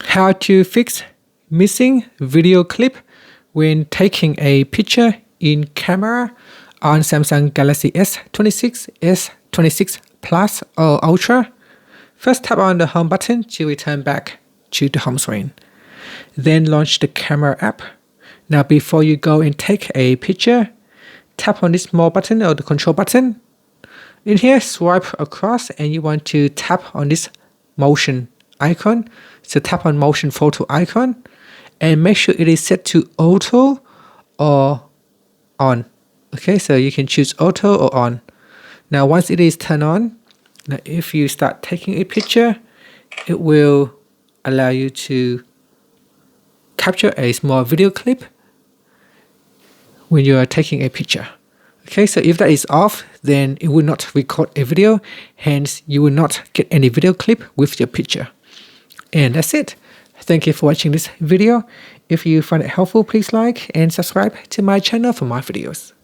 How to fix missing video clip when taking a picture in camera on Samsung Galaxy S26, S26 Plus or Ultra. First, tap on the home button to return back to the home screen. Then launch the camera app. Now before you go and take a picture, tap on this small button or the control button. In here, swipe across and you want to tap on this motion icon. So tap on motion photo icon and make sure it is set to auto or on. Okay, so you can choose auto or on. Now once it is turned on, now if you start taking a picture, it will allow you to capture a small video clip when you are taking a picture. Okay, so if that is off, then it will not record a video, hence you will not get any video clip with your picture. And that's it. Thank you for watching this video. If you find it helpful, please like and subscribe to my channel for more videos.